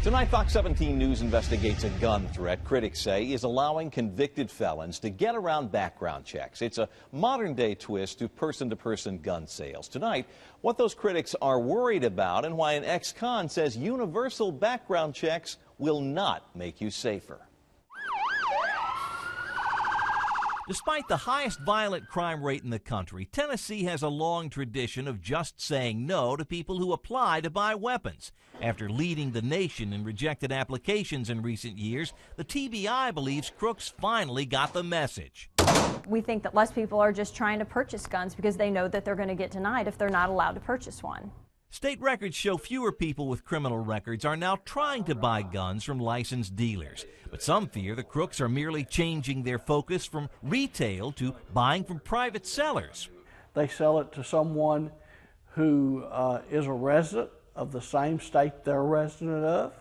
Tonight, Fox 17 News investigates a gun threat critics say is allowing convicted felons to get around background checks. It's a modern-day twist to person-to-person gun sales. Tonight, what those critics are worried about and why an ex-con says universal background checks will not make you safer. Despite the highest violent crime rate in the country, Tennessee has a long tradition of just saying no to people who apply to buy weapons. After leading the nation in rejected applications in recent years, the TBI believes crooks finally got the message. We think that less people are just trying to purchase guns because they know that they're going to get denied if they're not allowed to purchase one. State records show fewer people with criminal records are now trying to buy guns from licensed dealers. But some fear the crooks are merely changing their focus from retail to buying from private sellers. They sell it to someone who is a resident of the same state they're a resident of,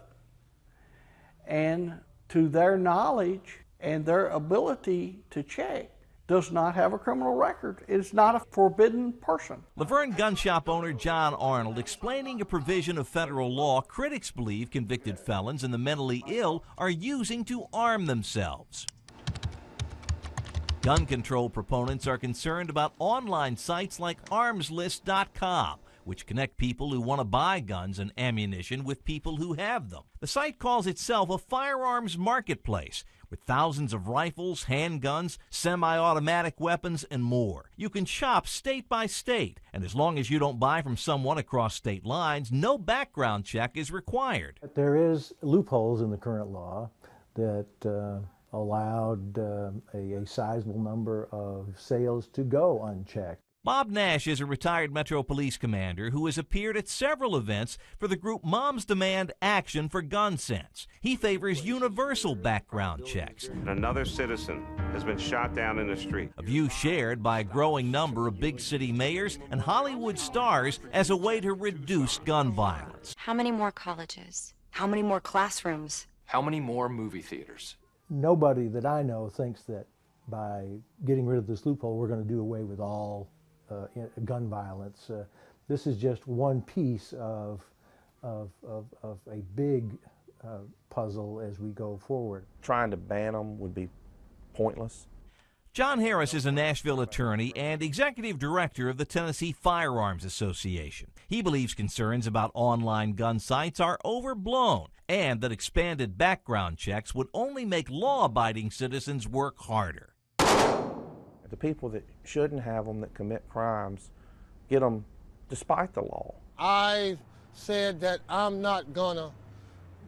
and to their knowledge and their ability to check, does not have a criminal record. It's not a forbidden person. Laverne gun shop owner John Arnold explaining a provision of federal law critics believe convicted felons and the mentally ill are using to arm themselves. Gun control proponents are concerned about online sites like armslist.com, which connect people who want to buy guns and ammunition with people who have them. The site calls itself a firearms marketplace, with thousands of rifles, handguns, semi-automatic weapons, and more. You can shop state by state, and as long as you don't buy from someone across state lines, no background check is required. There is loopholes in the current law that allowed a sizable number of sales to go unchecked. Bob Nash is a retired Metro Police commander who has appeared at several events for the group Moms Demand Action for Gun Sense. He favors universal background checks. Another citizen has been shot down in the street. A view shared by a growing number of big city mayors and Hollywood stars as a way to reduce gun violence. How many more colleges? How many more classrooms? How many more movie theaters? Nobody that I know thinks that by getting rid of this loophole, we're going to do away with all gun violence. This is just one piece of a big puzzle as we go forward. Trying to ban them would be pointless. John Harris is a Nashville attorney and executive director of the Tennessee Firearms Association. He believes concerns about online gun sites are overblown and that expanded background checks would only make law-abiding citizens work harder. The people that shouldn't have them, that commit crimes, get them despite the law. I said that I'm not gonna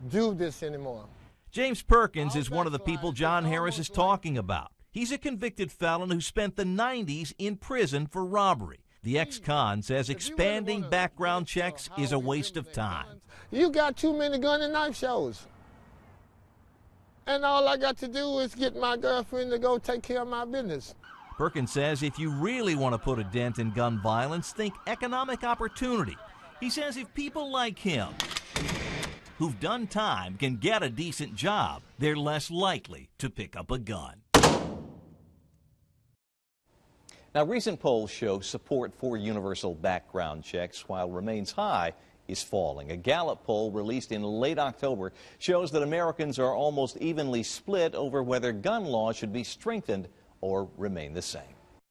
do this anymore. James Perkins is one of the people John Harris is talking about. He's a convicted felon who spent the 90s in prison for robbery. The ex-con says expanding background checks is a waste of time. You got too many gun and knife shows. And all I got to do is get my girlfriend to go take care of my business. Perkins says if you really want to put a dent in gun violence, think economic opportunity. He says if people like him, who've done time, can get a decent job, they're less likely to pick up a gun. Now, recent polls show support for universal background checks, while remains high, is falling. A Gallup poll released in late October shows that Americans are almost evenly split over whether gun laws should be strengthened or remain the same.